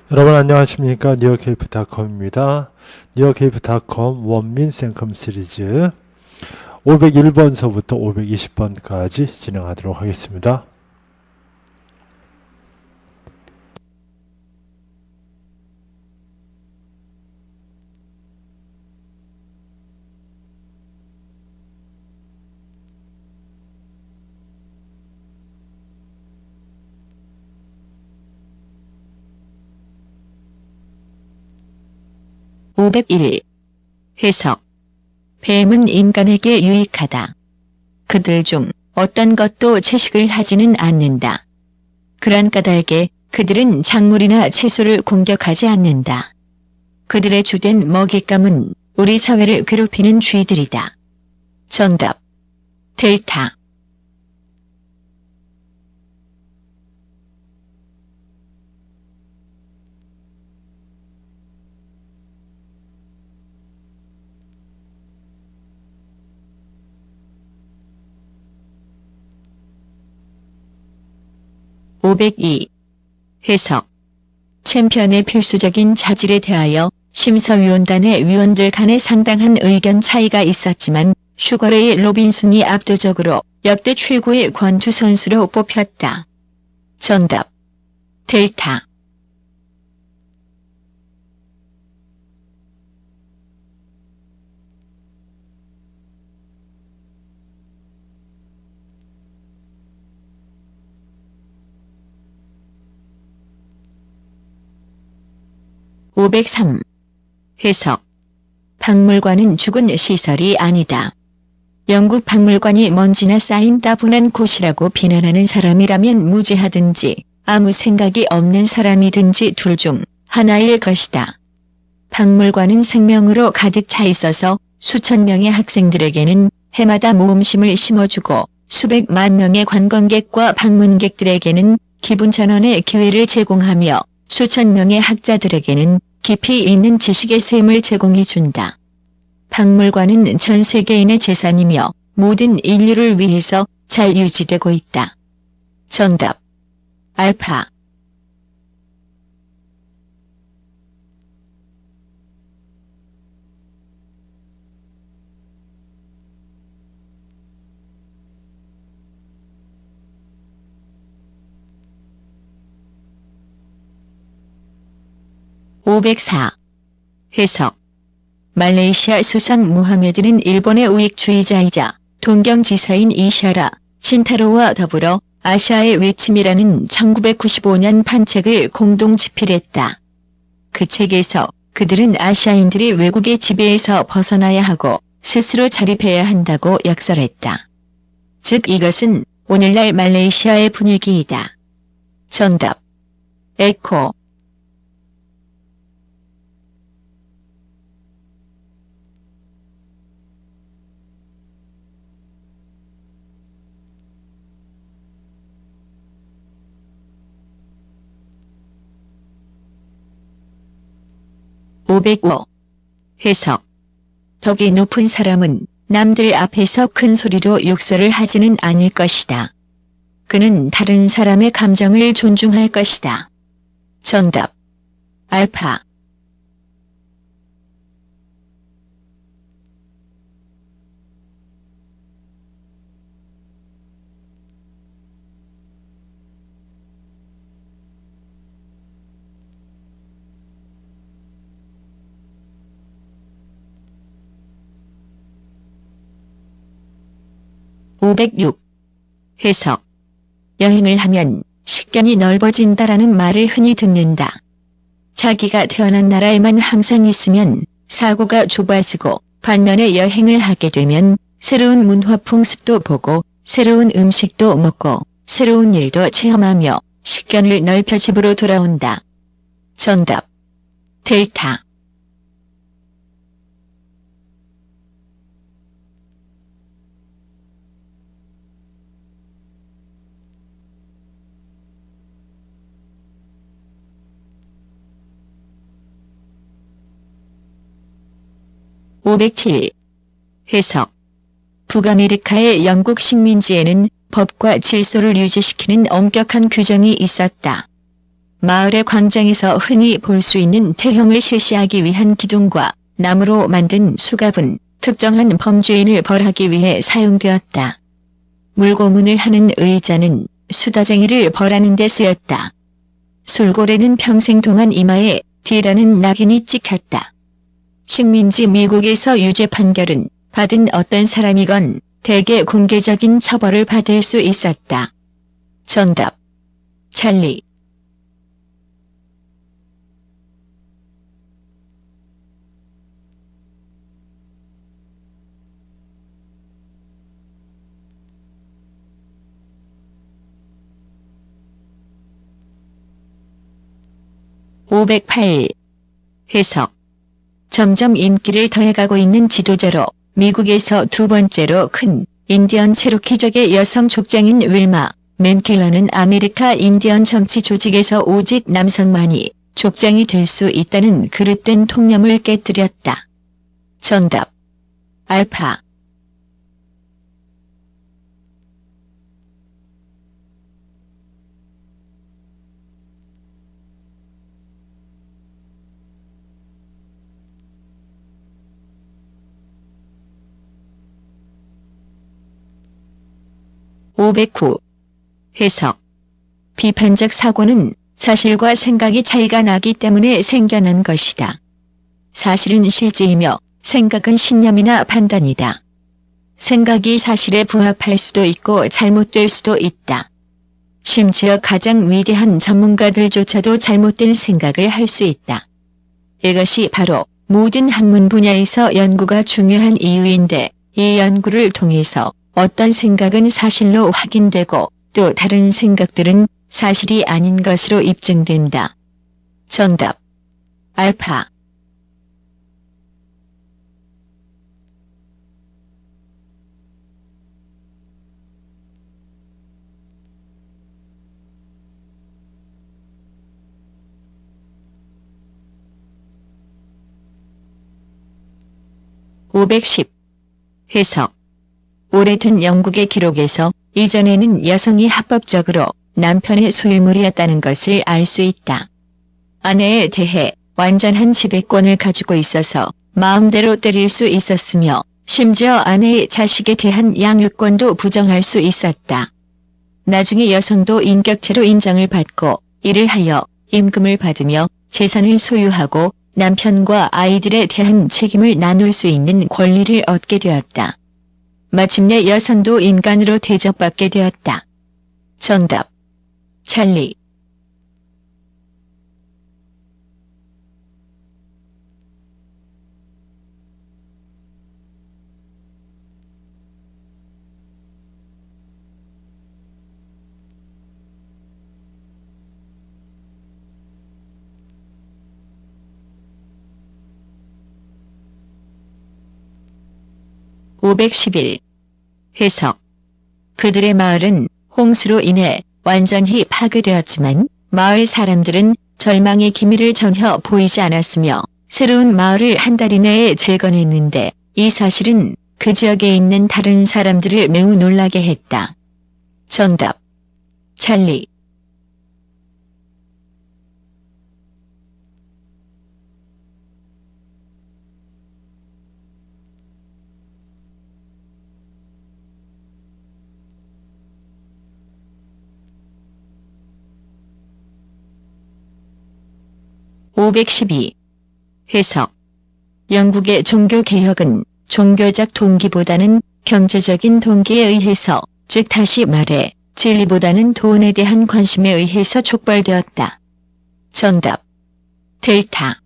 여러분 안녕하십니까. 뉴욕케이프닷컴입니다. 뉴욕케이프닷컴 원민 생컴 시리즈 501번서부터 520번까지 진행하도록 하겠습니다. (501) 해석. 뱀은 인간에게 유익하다. 그들 중 어떤 것도 채식을 하지는 않는다. 그런 까닭에 그들은 작물이나 채소를 공격하지 않는다. 그들의 주된 먹잇감은 우리 사회를 괴롭히는 쥐들이다. 정답. 델타. (502) 해석. 챔피언의 필수적인 자질에 대하여 심사위원단의 위원들 간에 상당한 의견 차이가 있었지만 슈거레이 로빈슨이 압도적으로 역대 최고의 권투 선수로 뽑혔다. 정답. 델타. (503) 해석. 박물관은 죽은 시설이 아니다. 영국 박물관이 먼지나 쌓인 따분한 곳이라고 비난하는 사람이라면 무지하든지 아무 생각이 없는 사람이든지 둘 중 하나일 것이다. 박물관은 생명으로 가득 차 있어서 수천 명의 학생들에게는 해마다 모험심을 심어주고 수백만 명의 관광객과 방문객들에게는 기분 전환의 기회를 제공하며 수천 명의 학자들에게는 깊이 있는 지식의 샘을 제공해준다. 박물관은 전 세계인의 재산이며 모든 인류를 위해서 잘 유지되고 있다. 정답. 알파. (504) 해석. 말레이시아 수상 무하메드는 일본의 우익주의자이자 동경지사인 이샤라 신타로와 더불어 아시아의 외침이라는 1995년 판책을 공동 집필했다. 그 책에서 그들은 아시아인들이 외국의 지배에서 벗어나야 하고 스스로 자립해야 한다고 역설했다. 즉 이것은 오늘날 말레이시아의 분위기이다. 정답. 에코. (505) 해석. 덕이 높은 사람은 남들 앞에서 큰 소리로 욕설을 하지는 않을 것이다. 그는 다른 사람의 감정을 존중할 것이다. 정답. 알파. (506) 해석. 여행을 하면 식견이 넓어진다라는 말을 흔히 듣는다. 자기가 태어난 나라에만 항상 있으면 사고가 좁아지고 반면에 여행을 하게 되면 새로운 문화 풍습도 보고 새로운 음식도 먹고 새로운 일도 체험하며 식견을 넓혀 집으로 돌아온다. 정답. 델타. (507) 해석. 북아메리카의 영국 식민지에는 법과 질서를 유지시키는 엄격한 규정이 있었다. 마을의 광장에서 흔히 볼 수 있는 태형을 실시하기 위한 기둥과 나무로 만든 수갑은 특정한 범죄인을 벌하기 위해 사용되었다. 물고문을 하는 의자는 수다쟁이를 벌하는 데 쓰였다. 술고래는 평생 동안 이마에 D라는 낙인이 찍혔다. 식민지 미국에서 유죄 판결은 받은 어떤 사람이건 대개 공개적인 처벌을 받을 수 있었다. 정답. 찰리. (508) 해석. 점점 인기를 더해가고 있는 지도자로 미국에서 두 번째로 큰 인디언 체로키족의 여성 족장인 윌마 맨킬러는 아메리카 인디언 정치 조직에서 오직 남성만이 족장이 될 수 있다는 그릇된 통념을 깨뜨렸다. 정답. 알파. (509) 해석. 비판적 사고는 사실과 생각의 차이가 나기 때문에 생겨난 것이다. 사실은 실제이며 생각은 신념이나 판단이다. 생각이 사실에 부합할 수도 있고 잘못될 수도 있다. 심지어 가장 위대한 전문가들조차도 잘못된 생각을 할 수 있다. 이것이 바로 모든 학문 분야에서 연구가 중요한 이유인데, 이 연구를 통해서 어떤 생각은 사실로 확인되고 또 다른 생각들은 사실이 아닌 것으로 입증된다. 정답. 알파. (510) 해석. 오래된 영국의 기록에서 이전에는 여성이 합법적으로 남편의 소유물이었다는 것을 알 수 있다. 아내에 대해 완전한 지배권을 가지고 있어서 마음대로 때릴 수 있었으며 심지어 아내의 자식에 대한 양육권도 부정할 수 있었다. 나중에 여성도 인격체로 인정을 받고 이를 하여 임금을 받으며 재산을 소유하고 남편과 아이들에 대한 책임을 나눌 수 있는 권리를 얻게 되었다. 마침내 여성도 인간으로 대접받게 되었다. 정답. 찰리. (511) 해석. 그들의 마을은 홍수로 인해 완전히 파괴되었지만 마을 사람들은 절망의 기미를 전혀 보이지 않았으며 새로운 마을을 한 달 이내에 재건했는데 이 사실은 그 지역에 있는 다른 사람들을 매우 놀라게 했다. 정답. 찰리. (512) 해석. 영국의 종교개혁은 종교적 동기보다는 경제적인 동기에 의해서, 즉 다시 말해 진리보다는 돈에 대한 관심에 의해서 촉발되었다. 정답. 델타.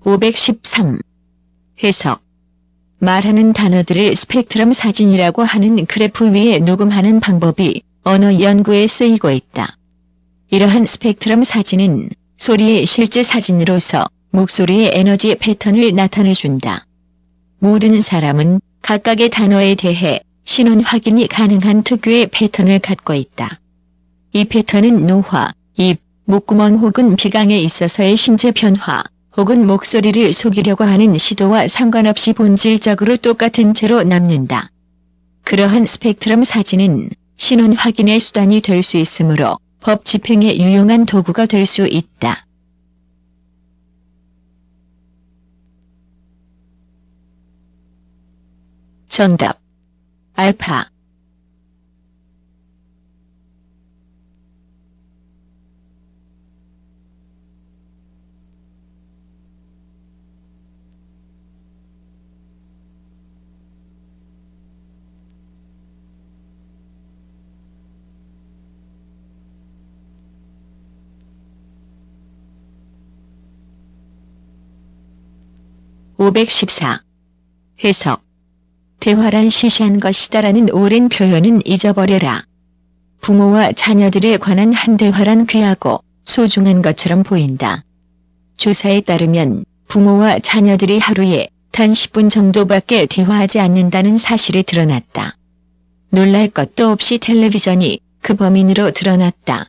(513) 해석. 말하는 단어들을 스펙트럼 사진이라고 하는 그래프 위에 녹음하는 방법이 언어 연구에 쓰이고 있다. 이러한 스펙트럼 사진은 소리의 실제 사진으로서 목소리의 에너지 패턴을 나타내준다. 모든 사람은 각각의 단어에 대해 신원 확인이 가능한 특유의 패턴을 갖고 있다. 이 패턴은 노화, 입, 목구멍 혹은 비강에 있어서의 신체 변화, 혹은 목소리를 속이려고 하는 시도와 상관없이 본질적으로 똑같은 채로 남는다. 그러한 스펙트럼 사진은 신원 확인의 수단이 될 수 있으므로 법 집행에 유용한 도구가 될 수 있다. 정답. 알파. (514) 해석. 대화란 시시한 것이다라는 오랜 표현은 잊어버려라. 부모와 자녀들에 관한 한 대화란 귀하고 소중한 것처럼 보인다. 조사에 따르면 부모와 자녀들이 하루에 단 10분 정도밖에 대화하지 않는다는 사실이 드러났다. 놀랄 것도 없이 텔레비전이 그 범인으로 드러났다.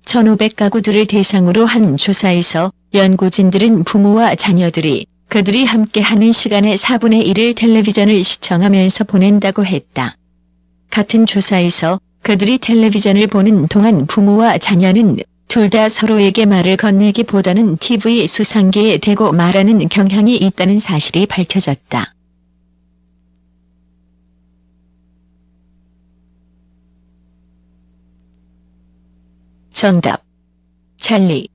1,500가구들을 대상으로 한 조사에서 연구진들은 부모와 자녀들이 그들이 함께하는 시간의 4분의 1을 텔레비전을 시청하면서 보낸다고 했다. 같은 조사에서 그들이 텔레비전을 보는 동안 부모와 자녀는 둘 다 서로에게 말을 건네기보다는 TV 수상기에 대고 말하는 경향이 있다는 사실이 밝혀졌다. 정답. 찰리.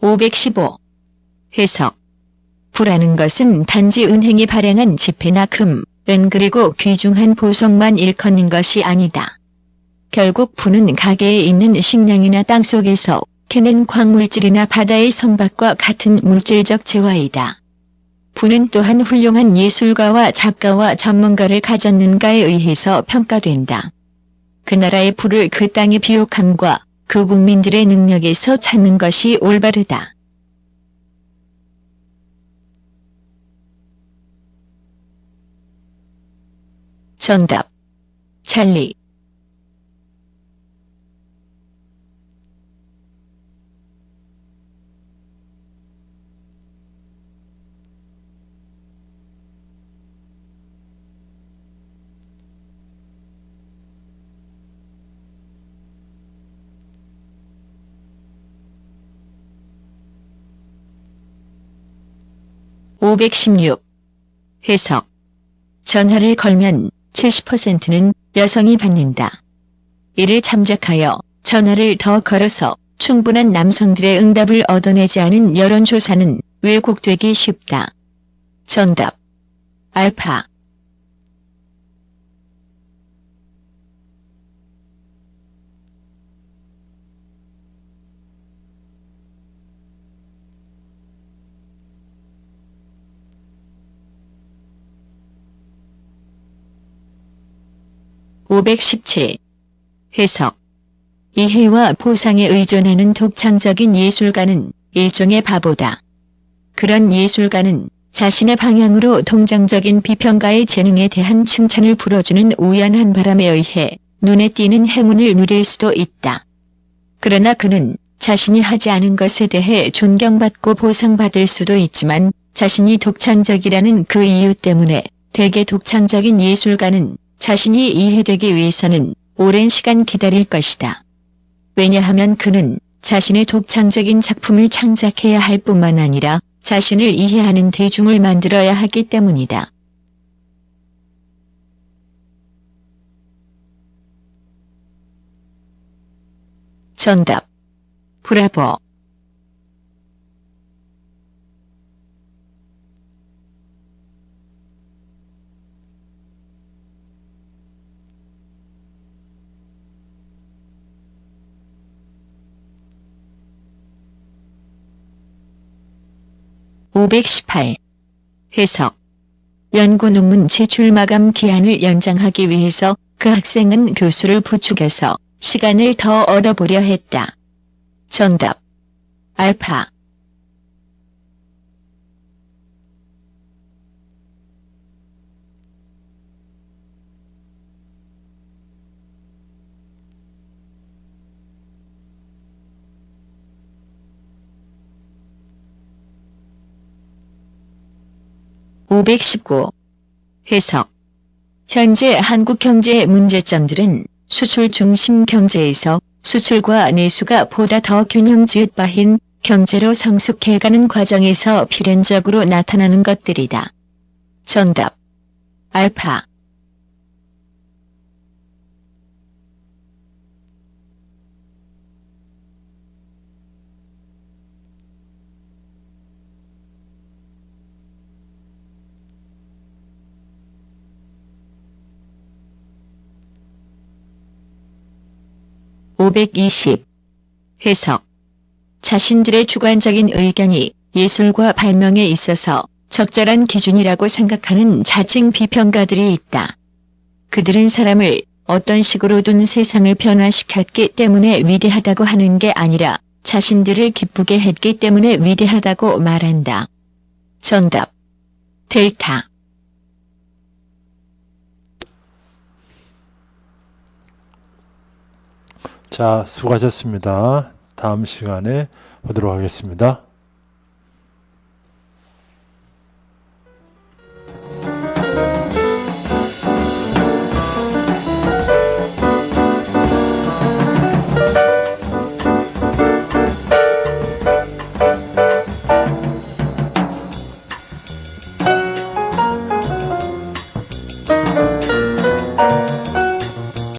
(515) 해석. 부라는 것은 단지 은행이 발행한 지폐나 금, 은 그리고 귀중한 보석만 일컫는 것이 아니다. 결국 부는 가게에 있는 식량이나 땅속에서 캐낸 광물질이나 바다의 선박과 같은 물질적 재화이다. 부는 또한 훌륭한 예술가와 작가와 전문가를 가졌는가에 의해서 평가된다. 그 나라의 부를 그 땅의 비옥함과 그 국민들의 능력에서 찾는 것이 올바르다. 정답. 찰리. (516) 해석. 전화를 걸면 70%는 여성이 받는다. 이를 참작하여 전화를 더 걸어서 충분한 남성들의 응답을 얻어내지 않은 여론조사는 왜곡되기 쉽다. 정답. 알파. (517) 해석. 이해와 보상에 의존하는 독창적인 예술가는 일종의 바보다. 그런 예술가는 자신의 방향으로 동정적인 비평가의 재능에 대한 칭찬을 불어주는 우연한 바람에 의해 눈에 띄는 행운을 누릴 수도 있다. 그러나 그는 자신이 하지 않은 것에 대해 존경받고 보상받을 수도 있지만 자신이 독창적이라는 그 이유 때문에 대개 독창적인 예술가는 자신이 이해되기 위해서는 오랜 시간 기다릴 것이다. 왜냐하면 그는 자신의 독창적인 작품을 창작해야 할 뿐만 아니라 자신을 이해하는 대중을 만들어야 하기 때문이다. 정답. 브라보. 518. 해석. 연구 논문 제출 마감 기한을 연장하기 위해서 그 학생은 교수를 부추겨서 시간을 더 얻어보려 했다. 정답. 알파. (519) 해석. 현재 한국 경제의 문제점들은 수출 중심 경제에서 수출과 내수가 보다 더 균형지읒 바인 경제로 성숙해가는 과정에서 필연적으로 나타나는 것들이다. 정답. 알파. (520) 해석. 자신들의 주관적인 의견이 예술과 발명에 있어서 적절한 기준이라고 생각하는 자칭 비평가들이 있다. 그들은 사람을 어떤 식으로든 세상을 변화시켰기 때문에 위대하다고 하는 게 아니라 자신들을 기쁘게 했기 때문에 위대하다고 말한다. 정답. 델타. 자, 수고하셨습니다. 다음 시간에 보도록 하겠습니다.